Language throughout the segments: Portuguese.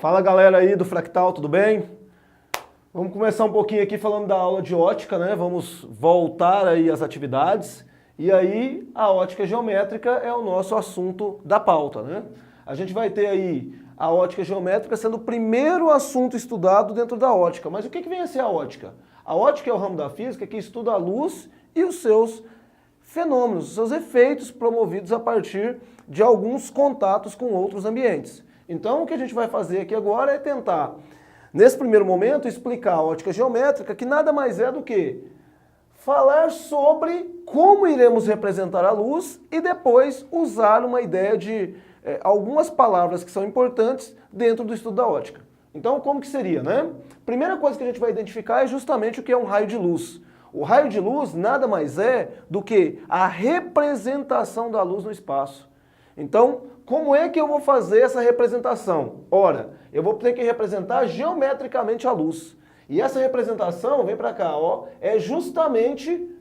Fala galera aí do Fractal, tudo bem? Vamos começar um pouquinho aqui falando da aula de ótica, né? Vamos voltar aí às atividades. E aí a ótica geométrica é o nosso assunto da pauta, né? A gente vai ter aí a ótica geométrica sendo o primeiro assunto estudado dentro da ótica. Mas o que vem a ser a ótica? A ótica é o ramo da física que estuda a luz e os seus fenômenos, os seus efeitos promovidos a partir de alguns contatos com outros ambientes. Então o que a gente vai fazer aqui agora é tentar, nesse primeiro momento, explicar a ótica geométrica, que nada mais é do que falar sobre como iremos representar a luz e depois usar uma ideia de algumas palavras que são importantes dentro do estudo da ótica. Então, como que seria, né? Primeira coisa que a gente vai identificar é justamente o que é um raio de luz. O raio de luz nada mais é do que a representação da luz no espaço. Então, como é que eu vou fazer essa representação? Ora, eu vou ter que representar geometricamente a luz. E essa representação, vem para cá, ó, é justamente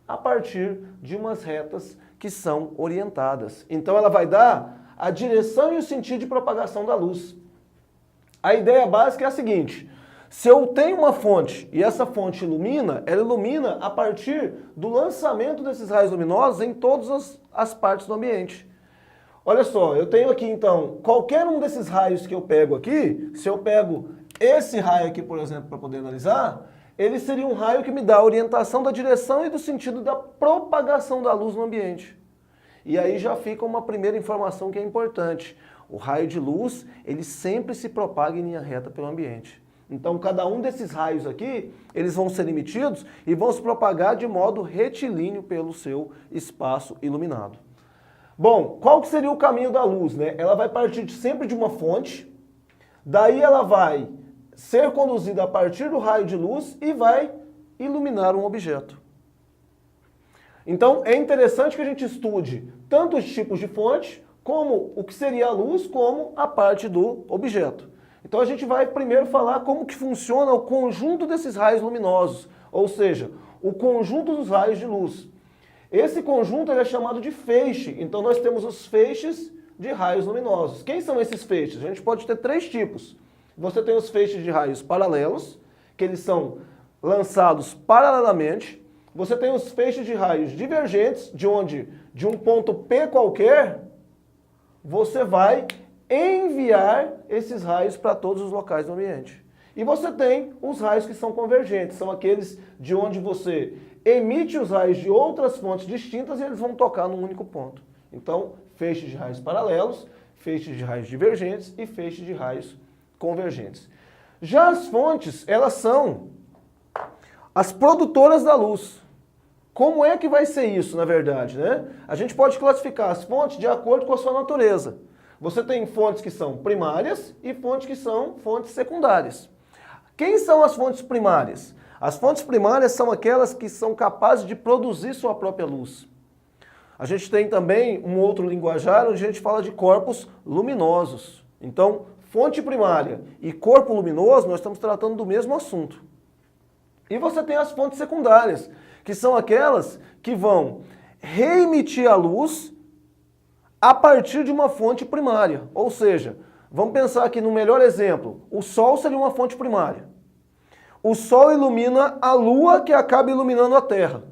a partir de umas retas que são orientadas. Então ela vai dar a direção e o sentido de propagação da luz. A ideia básica é a seguinte: se eu tenho uma fonte e essa fonte ilumina, ela ilumina a partir do lançamento desses raios luminosos em todas as partes do ambiente. Olha só, eu tenho aqui então, qualquer um desses raios que eu pego aqui, se eu pego esse raio aqui, por exemplo, para poder analisar, ele seria um raio que me dá a orientação da direção e do sentido da propagação da luz no ambiente. E aí já fica uma primeira informação que é importante. O raio de luz, ele sempre se propaga em linha reta pelo ambiente. Então, cada um desses raios aqui, eles vão ser emitidos e vão se propagar de modo retilíneo pelo seu espaço iluminado. Bom, qual que seria o caminho da luz, né? Ela vai partir sempre de uma fonte, daí ela vai ser conduzida a partir do raio de luz e vai iluminar um objeto. Então, é interessante que a gente estude tanto os tipos de fonte, como o que seria a luz, como a parte do objeto. Então, a gente vai primeiro falar como que funciona o conjunto desses raios luminosos, ou seja, o conjunto dos raios de luz. Esse conjunto ele é chamado de feixe, então nós temos os feixes de raios luminosos. Quem são esses feixes? A gente pode ter três tipos. Você tem os feixes de raios paralelos, que eles são lançados paralelamente. Você tem os feixes de raios divergentes, de onde, de um ponto P qualquer, você vai enviar esses raios para todos os locais do ambiente. E você tem os raios que são convergentes, são aqueles de onde você emite os raios de outras fontes distintas e eles vão tocar num único ponto. Então, feixes de raios paralelos, feixes de raios divergentes e feixes de raios convergentes. Já as fontes, elas são as produtoras da luz. Como é que vai ser isso, na verdade, né? A gente pode classificar as fontes de acordo com a sua natureza. Você tem fontes que são primárias e fontes que são fontes secundárias. Quem são as fontes primárias? As fontes primárias são aquelas que são capazes de produzir sua própria luz. A gente tem também um outro linguajar onde a gente fala de corpos luminosos. Então, fonte primária e corpo luminoso, nós estamos tratando do mesmo assunto. E você tem as fontes secundárias, que são aquelas que vão reemitir a luz a partir de uma fonte primária. Ou seja, vamos pensar aqui no melhor exemplo, o Sol seria uma fonte primária. O Sol ilumina a Lua, que acaba iluminando a Terra.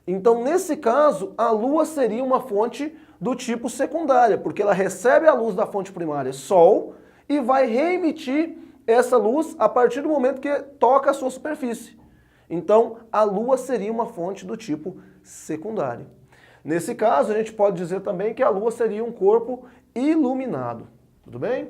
Então, nesse caso, a Lua seria uma fonte do tipo secundária, porque ela recebe a luz da fonte primária Sol e vai reemitir essa luz a partir do momento que toca a sua superfície. Então, a Lua seria uma fonte do tipo secundário. Nesse caso, a gente pode dizer também que a Lua seria um corpo iluminado. Tudo bem?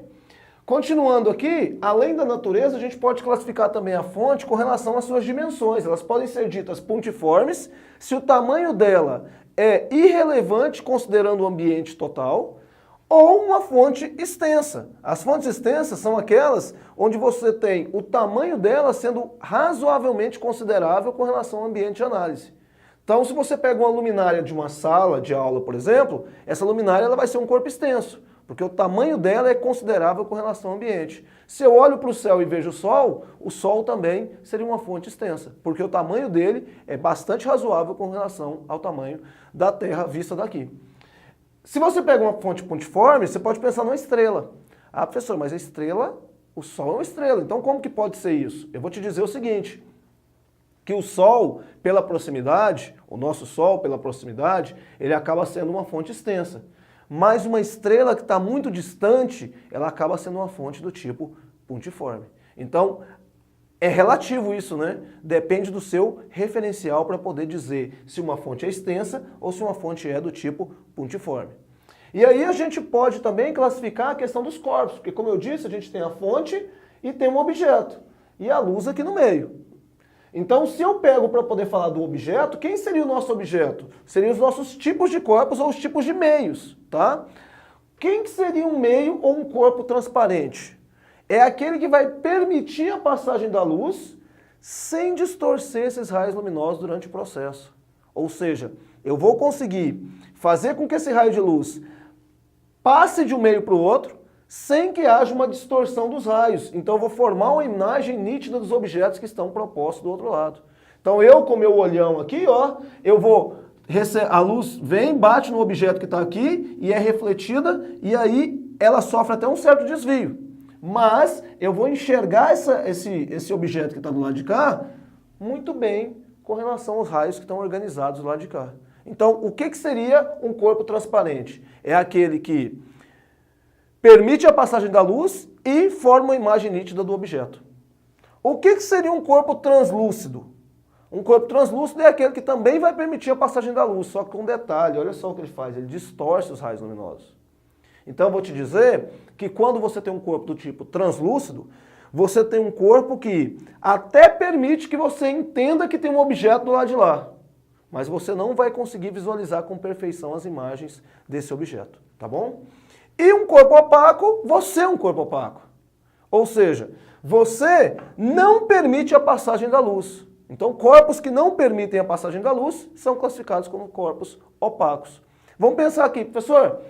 Continuando aqui, além da natureza, a gente pode classificar também a fonte com relação às suas dimensões. Elas podem ser ditas pontiformes, se o tamanho dela é irrelevante considerando o ambiente total, ou uma fonte extensa. As fontes extensas são aquelas onde você tem o tamanho dela sendo razoavelmente considerável com relação ao ambiente de análise. Então, se você pega uma luminária de uma sala de aula, por exemplo, essa luminária ela vai ser um corpo extenso, porque o tamanho dela é considerável com relação ao ambiente. Se eu olho para o céu e vejo o Sol também seria uma fonte extensa, porque o tamanho dele é bastante razoável com relação ao tamanho da Terra vista daqui. Se você pega uma fonte pontiforme, você pode pensar numa estrela. Ah, professor, mas a estrela O Sol é uma estrela. Então como que pode ser isso? Eu vou te dizer o seguinte, que o Sol, pela proximidade, o nosso Sol, pela proximidade, ele acaba sendo uma fonte extensa. Mas uma estrela que está muito distante, ela acaba sendo uma fonte do tipo pontiforme. Então, é relativo isso, né? Depende do seu referencial para poder dizer se uma fonte é extensa ou se uma fonte é do tipo pontiforme. E aí a gente pode também classificar a questão dos corpos, porque como eu disse, a gente tem a fonte e tem um objeto, e a luz aqui no meio. Então, se eu pego para poder falar do objeto, quem seria o nosso objeto? Seriam os nossos tipos de corpos ou os tipos de meios, tá? Quem que seria um meio ou um corpo transparente? É aquele que vai permitir a passagem da luz sem distorcer esses raios luminosos durante o processo. Ou seja, eu vou conseguir fazer com que esse raio de luz passe de um meio para o outro sem que haja uma distorção dos raios. Então eu vou formar uma imagem nítida dos objetos que estão propostos do outro lado. Então eu, com meu olhão aqui, ó, a luz vem, bate no objeto que está aqui e é refletida, e aí ela sofre até um certo desvio. Mas eu vou enxergar esse objeto que está do lado de cá muito bem com relação aos raios que estão organizados do lado de cá. Então, o que seria um corpo transparente? É aquele que permite a passagem da luz e forma uma imagem nítida do objeto. O que seria um corpo translúcido? Um corpo translúcido é aquele que também vai permitir a passagem da luz, só que com um detalhe, olha só o que ele faz, ele distorce os raios luminosos. Então eu vou te dizer que quando você tem um corpo do tipo translúcido, você tem um corpo que até permite que você entenda que tem um objeto do lado de lá, mas você não vai conseguir visualizar com perfeição as imagens desse objeto, tá bom? E um corpo opaco, você é um corpo opaco. Ou seja, você não permite a passagem da luz. Então, corpos que não permitem a passagem da luz são classificados como corpos opacos. Vamos pensar aqui, professor,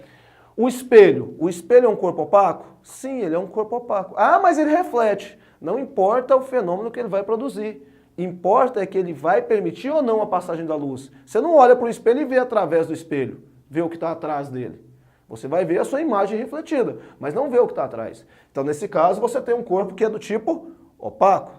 o espelho é um corpo opaco? Sim, ele é um corpo opaco. Ah, mas ele reflete. Não importa o fenômeno que ele vai produzir. Importa é que ele vai permitir ou não a passagem da luz. Você não olha para o espelho e vê através do espelho, vê o que está atrás dele. Você vai ver a sua imagem refletida, mas não vê o que está atrás. Então, nesse caso, você tem um corpo que é do tipo opaco.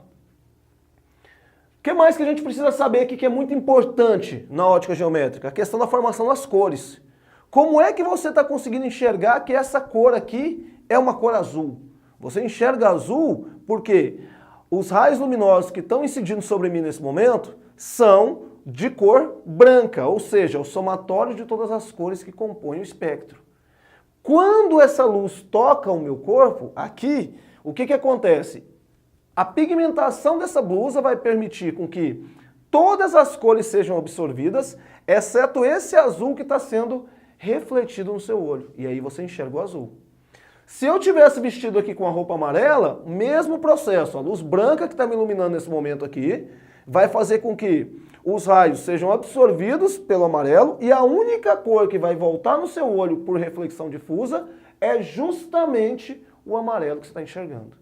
O que mais que a gente precisa saber aqui que é muito importante na ótica geométrica? A questão da formação das cores. Como é que você está conseguindo enxergar que essa cor aqui é uma cor azul? Você enxerga azul porque os raios luminosos que estão incidindo sobre mim nesse momento são de cor branca, ou seja, o somatório de todas as cores que compõem o espectro. Quando essa luz toca o meu corpo, aqui, o que acontece? A pigmentação dessa blusa vai permitir com que todas as cores sejam absorvidas, exceto esse azul que está sendo refletido no seu olho. E aí você enxerga o azul. Se eu tivesse vestido aqui com a roupa amarela, mesmo processo. A luz branca que está me iluminando nesse momento aqui vai fazer com que os raios sejam absorvidos pelo amarelo e a única cor que vai voltar no seu olho por reflexão difusa é justamente o amarelo que você está enxergando.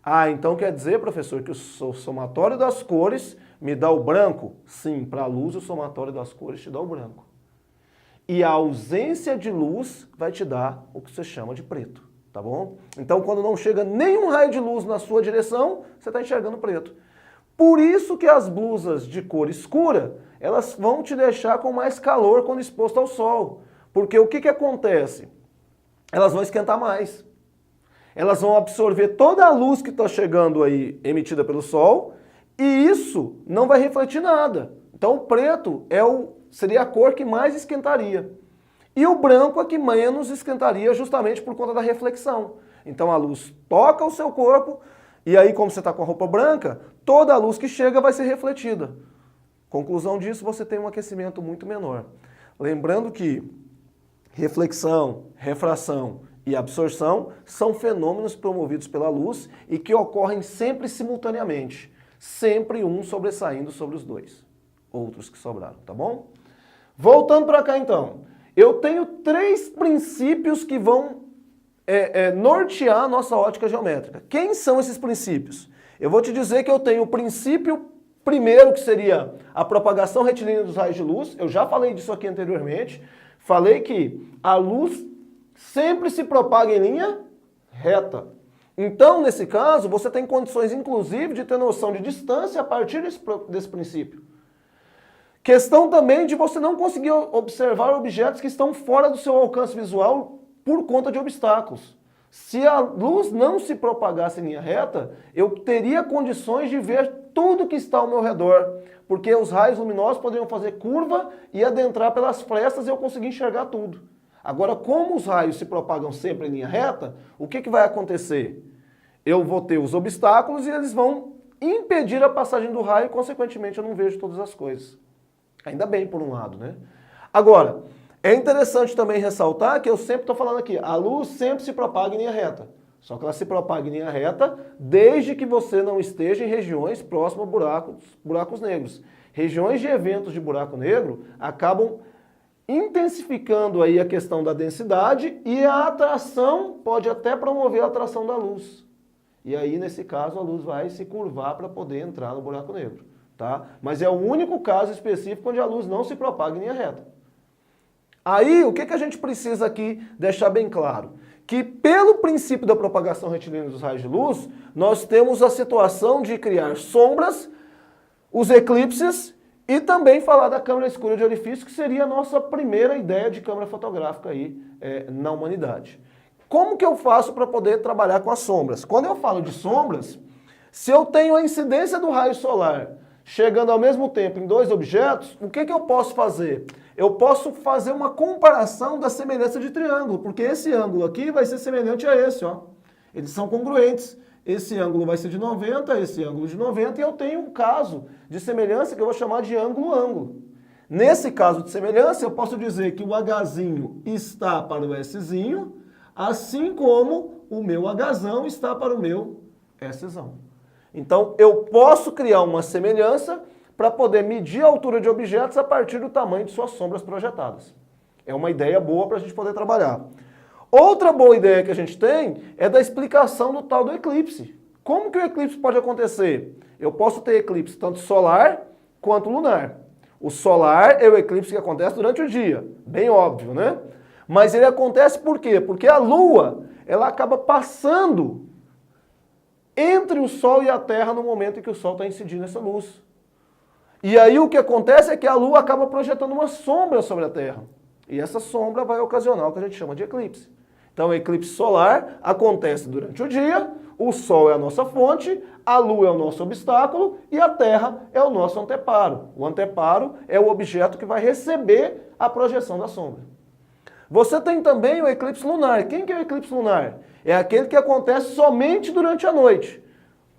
Ah, então quer dizer, professor, que o somatório das cores me dá o branco? Sim, para a luz o somatório das cores te dá o branco. E a ausência de luz vai te dar o que você chama de preto, tá bom? Então quando não chega nenhum raio de luz na sua direção, você está enxergando preto. Por isso que as blusas de cor escura, elas vão te deixar com mais calor quando exposto ao sol. Porque o que acontece? Elas vão esquentar mais. Elas vão absorver toda a luz que está chegando aí, emitida pelo sol, e isso não vai refletir nada. Então o preto seria a cor que mais esquentaria. E o branco é que menos esquentaria justamente por conta da reflexão. Então a luz toca o seu corpo, e aí como você está com a roupa branca, toda a luz que chega vai ser refletida. Conclusão disso, você tem um aquecimento muito menor. Lembrando que reflexão, refração e absorção são fenômenos promovidos pela luz e que ocorrem sempre simultaneamente. Sempre um sobressaindo sobre os dois. Outros que sobraram, tá bom? Voltando para cá então. Eu tenho 3 princípios que vão nortear a nossa ótica geométrica. Quem são esses princípios? Eu vou te dizer que eu tenho o princípio primeiro, que seria a propagação retilínea dos raios de luz. Eu já falei disso aqui anteriormente. Falei que a luz sempre se propaga em linha reta. Então, nesse caso, você tem condições, inclusive, de ter noção de distância a partir desse princípio. Questão também de você não conseguir observar objetos que estão fora do seu alcance visual por conta de obstáculos. Se a luz não se propagasse em linha reta, eu teria condições de ver tudo que está ao meu redor, porque os raios luminosos poderiam fazer curva e adentrar pelas frestas e eu conseguir enxergar tudo. Agora, como os raios se propagam sempre em linha reta, o que vai acontecer? Eu vou ter os obstáculos e eles vão impedir a passagem do raio e, consequentemente, eu não vejo todas as coisas. Ainda bem, por um lado, né? Agora, é interessante também ressaltar que eu sempre estou falando aqui, a luz sempre se propaga em linha reta. Só que ela se propaga em linha reta desde que você não esteja em regiões próximas a buracos negros. Regiões de eventos de buraco negro acabam intensificando aí a questão da densidade e a atração pode até promover a atração da luz. E aí, nesse caso, a luz vai se curvar para poder entrar no buraco negro. Tá? Mas é o único caso específico onde a luz não se propaga em linha reta. Aí, o que a gente precisa aqui deixar bem claro? Que pelo princípio da propagação retilínea dos raios de luz, nós temos a situação de criar sombras, os eclipses e também falar da câmara escura de orifício, que seria a nossa primeira ideia de câmera fotográfica aí na humanidade. Como que eu faço para poder trabalhar com as sombras? Quando eu falo de sombras, se eu tenho a incidência do raio solar chegando ao mesmo tempo em dois objetos, o que eu posso fazer? Eu posso fazer uma comparação da semelhança de triângulo, porque esse ângulo aqui vai ser semelhante a esse, ó. Eles são congruentes. Esse ângulo vai ser de 90, esse ângulo de 90, e eu tenho um caso de semelhança que eu vou chamar de ângulo-ângulo. Nesse caso de semelhança, eu posso dizer que o Hzinho está para o Szinho, assim como o meu Hzão está para o meu Szão. Então, eu posso criar uma semelhança para poder medir a altura de objetos a partir do tamanho de suas sombras projetadas. É uma ideia boa para a gente poder trabalhar. Outra boa ideia que a gente tem é da explicação do tal do eclipse. Como que o eclipse pode acontecer? Eu posso ter eclipse tanto solar quanto lunar. O solar é o eclipse que acontece durante o dia, bem óbvio, né? Mas ele acontece por quê? Porque a Lua, ela acaba passando entre o Sol e a Terra no momento em que o Sol está incidindo essa luz. E aí o que acontece é que a Lua acaba projetando uma sombra sobre a Terra. E essa sombra vai ocasionar o que a gente chama de eclipse. Então o eclipse solar acontece durante o dia, o Sol é a nossa fonte, a Lua é o nosso obstáculo e a Terra é o nosso anteparo. O anteparo é o objeto que vai receber a projeção da sombra. Você tem também o eclipse lunar. Quem que é o eclipse lunar? É aquele que acontece somente durante a noite.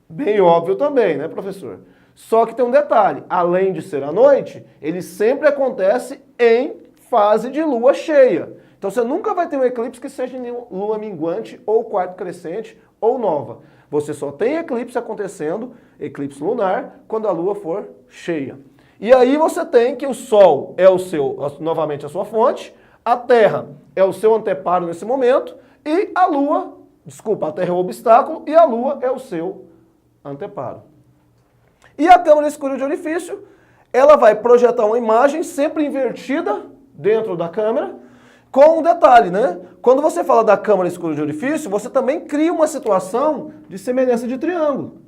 Bem óbvio também, né, professor? Só que tem um detalhe, além de ser à noite, ele sempre acontece em fase de lua cheia. Então você nunca vai ter um eclipse que seja em lua minguante, ou quarto crescente, ou nova. Você só tem eclipse acontecendo, eclipse lunar, quando a lua for cheia. E aí você tem que o Sol é novamente a sua fonte, a Terra é o seu anteparo nesse momento, e a Lua, a Terra é o obstáculo, e a Lua é o seu anteparo. E a câmara escura de orifício, ela vai projetar uma imagem sempre invertida dentro da câmera, com um detalhe, né? Quando você fala da câmara escura de orifício, você também cria uma situação de semelhança de triângulo.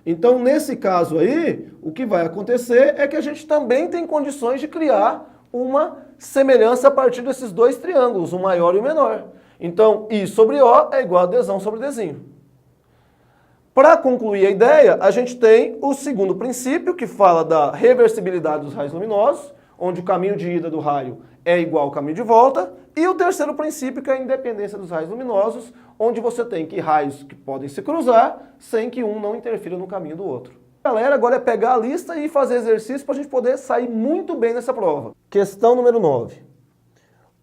Então, nesse caso aí, o que vai acontecer é que a gente também tem condições de criar uma semelhança a partir desses dois triângulos, o maior e o menor. Então, I sobre O é igual a Dzão sobre Dzinho. Para concluir a ideia, a gente tem o segundo princípio, que fala da reversibilidade dos raios luminosos, onde o caminho de ida do raio é igual ao caminho de volta, e o terceiro princípio, que é a independência dos raios luminosos, onde você tem que raios que podem se cruzar sem que um não interfira no caminho do outro. Galera, agora é pegar a lista e fazer exercício para a gente poder sair muito bem nessa prova. Questão número 9.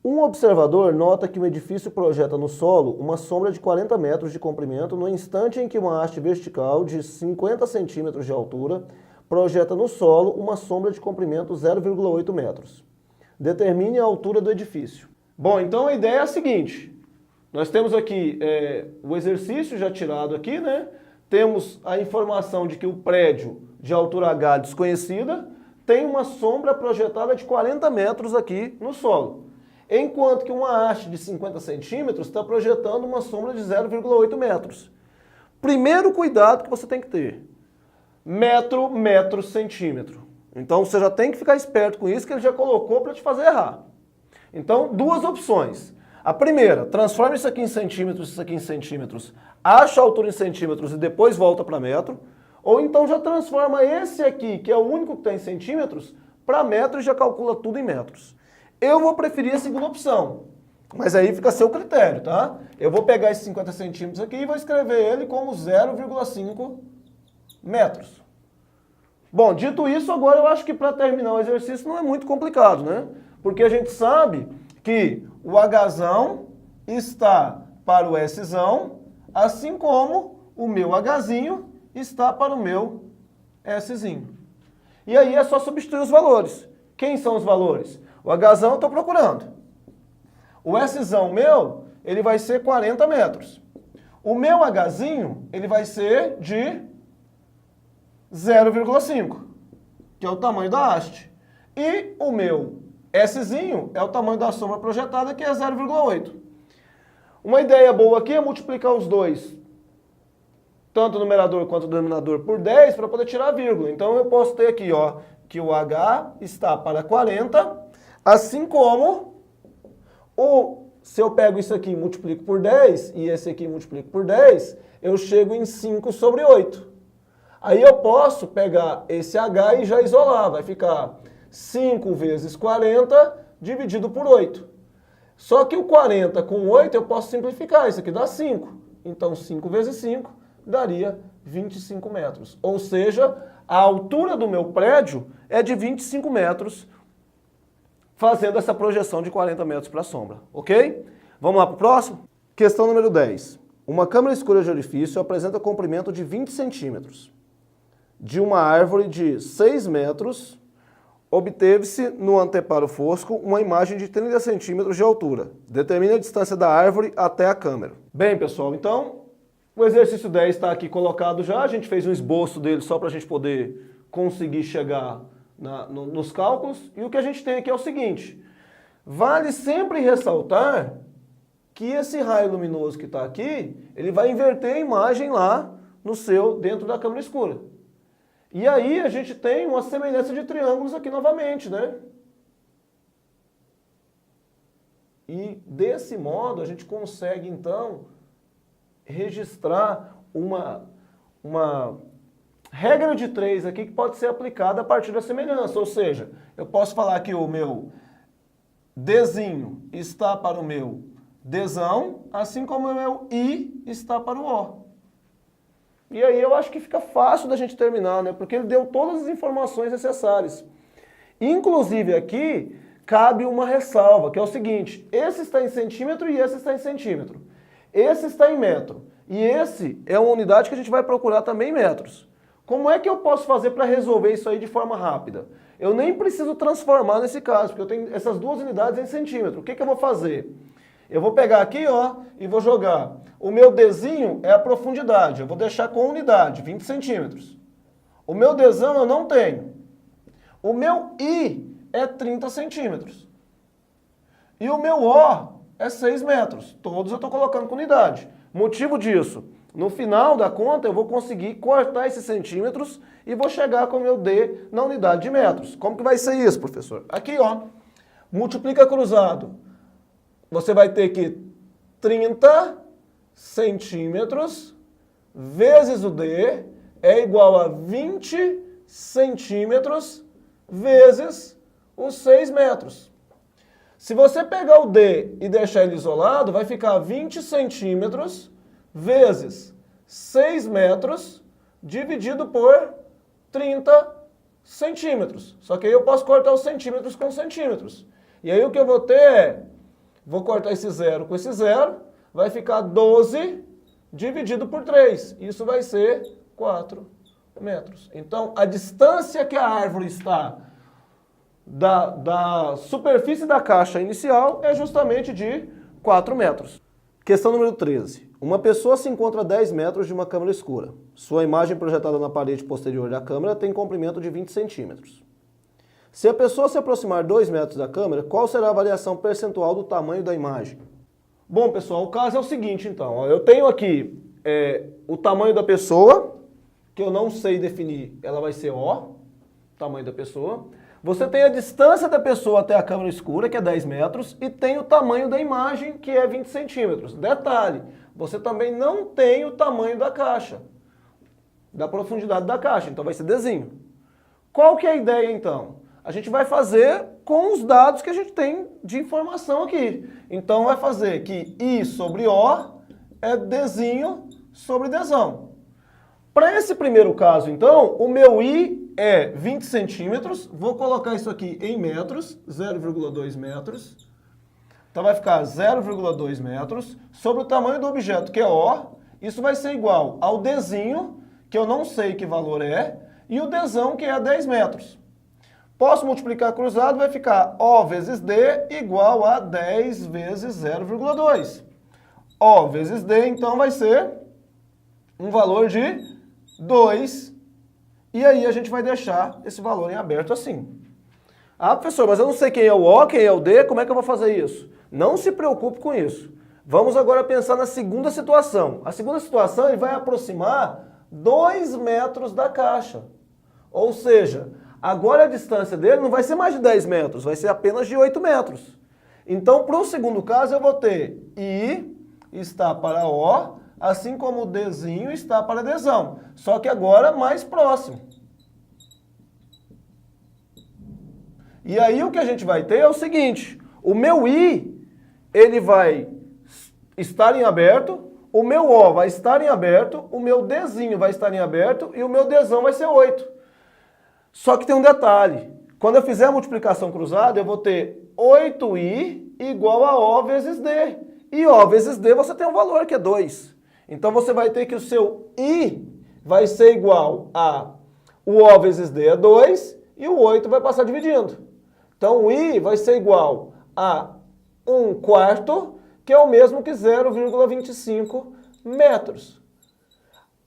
Um observador nota que um edifício projeta no solo uma sombra de 40 metros de comprimento no instante em que uma haste vertical de 50 centímetros de altura projeta no solo uma sombra de comprimento 0,8 metros. Determine a altura do edifício. Bom, então a ideia é a seguinte. Nós temos aqui o exercício já tirado aqui, né? Temos a informação de que o prédio de altura H desconhecida tem uma sombra projetada de 40 metros aqui no solo. Enquanto que uma haste de 50 centímetros está projetando uma sombra de 0,8 metros. Primeiro cuidado que você tem que ter, metro, metro, centímetro. Então você já tem que ficar esperto com isso, que ele já colocou para te fazer errar. Então, duas opções. A primeira, transforma isso aqui em centímetros, isso aqui em centímetros, acha a altura em centímetros e depois volta para metro. Ou então já transforma esse aqui, que é o único que está em centímetros, para metro e já calcula tudo em metros. Eu vou preferir a segunda opção, mas aí fica a seu critério, tá? Eu vou pegar esses 50 centímetros aqui e vou escrever ele como 0,5 metros. Bom, dito isso, agora eu acho que para terminar o exercício não é muito complicado, né? Porque a gente sabe que o Hzão está para o Szão, assim como o meu Hzinho está para o meu Szinho. E aí é só substituir os valores. Quem são os valores? O Hzão eu estou procurando. O Szão meu, ele vai ser 40 metros. O meu Hzinho, ele vai ser de 0,5, que é o tamanho da haste. E o meu Szinho é o tamanho da sombra projetada, que é 0,8. Uma ideia boa aqui é multiplicar os dois, tanto o numerador quanto o denominador, por 10 para poder tirar a vírgula. Então eu posso ter aqui, ó, que o H está para 40, assim como se eu pego isso aqui e multiplico por 10, e esse aqui multiplico por 10, eu chego em 5 sobre 8. Aí eu posso pegar esse H e já isolar, vai ficar 5 vezes 40 dividido por 8. Só que o 40 com 8 eu posso simplificar, isso aqui dá 5. Então 5 vezes 5 daria 25 metros. Ou seja, a altura do meu prédio é de 25 metros, fazendo essa projeção de 40 metros para a sombra, ok? Vamos lá para o próximo? Questão número 10. Uma câmara escura de orifício apresenta comprimento de 20 centímetros. De uma árvore de 6 metros, obteve-se no anteparo fosco uma imagem de 30 centímetros de altura. Determine a distância da árvore até a câmera. Bem, pessoal, então o exercício 10 está aqui colocado já. A gente fez um esboço dele só para a gente poder conseguir chegar nos cálculos. E o que a gente tem aqui é o seguinte. Vale sempre ressaltar que esse raio luminoso que está aqui, ele vai inverter a imagem lá dentro da câmara escura. E aí a gente tem uma semelhança de triângulos aqui novamente, né? E desse modo a gente consegue então registrar uma regra de 3 aqui que pode ser aplicada a partir da semelhança. Ou seja, eu posso falar que o meu Dzinho está para o meu Dzão, assim como o meu I está para o O. E aí eu acho que fica fácil da gente terminar, né? Porque ele deu todas as informações necessárias. Inclusive aqui cabe uma ressalva, que é o seguinte: esse está em centímetro e esse está em centímetro. Esse está em metro. E esse é uma unidade que a gente vai procurar também em metros. Como é que eu posso fazer para resolver isso aí de forma rápida? Eu nem preciso transformar nesse caso, porque eu tenho essas duas unidades em centímetro. O que eu vou fazer? Eu vou pegar aqui, ó, e vou jogar. O meu Dzinho é a profundidade. Eu vou deixar com unidade, 20 centímetros. O meu Dzão eu não tenho. O meu I é 30 centímetros. E o meu O é 6 metros. Todos eu estou colocando com unidade. Motivo disso, no final da conta eu vou conseguir cortar esses centímetros e vou chegar com o meu D na unidade de metros. Como que vai ser isso, professor? Aqui, ó, multiplica cruzado. Você vai ter que 30 centímetros vezes o D é igual a 20 centímetros vezes os 6 metros. Se você pegar o D e deixar ele isolado, vai ficar 20 centímetros vezes 6 metros dividido por 30 centímetros. Só que aí eu posso cortar os centímetros com centímetros. E aí o que eu vou ter é, vou cortar esse zero com esse zero, vai ficar 12 dividido por 3. Isso vai ser 4 metros. Então, a distância que a árvore está da superfície da caixa inicial é justamente de 4 metros. Questão número 13. Uma pessoa se encontra a 10 metros de uma câmara escura. Sua imagem projetada na parede posterior da câmera tem comprimento de 20 centímetros. Se a pessoa se aproximar 2 metros da câmera, qual será a variação percentual do tamanho da imagem? Bom, pessoal, o caso é o seguinte, então. Eu tenho aqui o tamanho da pessoa, que eu não sei definir, ela vai ser O, tamanho da pessoa. Você tem a distância da pessoa até a câmera escura, que é 10 metros, e tem o tamanho da imagem, que é 20 centímetros. Detalhe, você também não tem o tamanho da caixa, da profundidade da caixa, então vai ser Dzinho. Qual que é a ideia, então? A gente vai fazer com os dados que a gente tem de informação aqui. Então vai fazer que I sobre O é Dzinho sobre Dzão. Para esse primeiro caso, então, o meu I é 20 centímetros. Vou colocar isso aqui em metros, 0,2 metros. Então vai ficar 0,2 metros sobre o tamanho do objeto, que é O. Isso vai ser igual ao Dzinho, que eu não sei que valor é, e o Dzão, que é 10 metros. Posso multiplicar cruzado, vai ficar O vezes D igual a 10 vezes 0,2. O vezes D, então, vai ser um valor de 2. E aí a gente vai deixar esse valor em aberto assim. Ah, professor, mas eu não sei quem é o O, quem é o D, como é que eu vou fazer isso? Não se preocupe com isso. Vamos agora pensar na segunda situação. A segunda situação, ele vai aproximar 2 metros da caixa. Ou seja, agora a distância dele não vai ser mais de 10 metros, vai ser apenas de 8 metros. Então, para o segundo caso, eu vou ter I está para O, assim como o Dzinho está para Dzão. Só que agora mais próximo. E aí o que a gente vai ter é o seguinte, o meu I, ele vai estar em aberto, o meu O vai estar em aberto, o meu Dzinho vai estar em aberto e o meu Dzão vai ser 8. Só que tem um detalhe, quando eu fizer a multiplicação cruzada, eu vou ter 8i igual a O vezes D. E O vezes D você tem um valor que é 2. Então você vai ter que o seu I vai ser igual a o O vezes D é 2 e o 8 vai passar dividindo. Então o I vai ser igual a 1/4, que é o mesmo que 0,25 metros.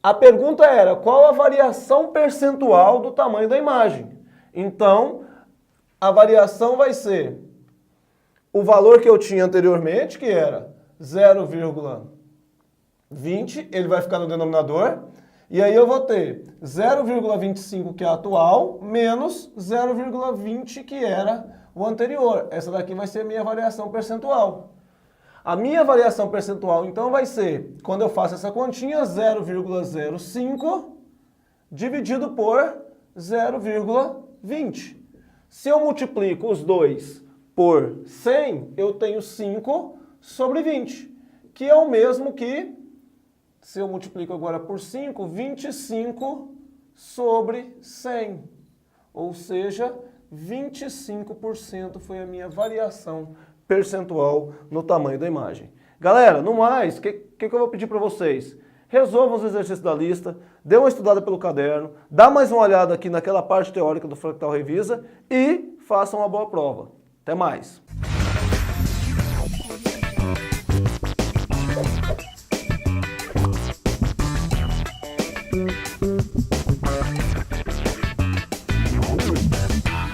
A pergunta era, qual a variação percentual do tamanho da imagem? Então, a variação vai ser o valor que eu tinha anteriormente, que era 0,20, ele vai ficar no denominador, e aí eu vou ter 0,25, que é a atual, menos 0,20, que era o anterior. Essa daqui vai ser a minha variação percentual. A minha variação percentual, então, vai ser, quando eu faço essa continha, 0,05 dividido por 0,20. Se eu multiplico os dois por 100, eu tenho 5 sobre 20, que é o mesmo que, se eu multiplico agora por 5, 25 sobre 100. Ou seja, 25% foi a minha variação percentual no tamanho da imagem. Galera, no mais, o que eu vou pedir para vocês? Resolvam os exercícios da lista, dê uma estudada pelo caderno, dá mais uma olhada aqui naquela parte teórica do Fractal Revisa e façam uma boa prova. Até mais!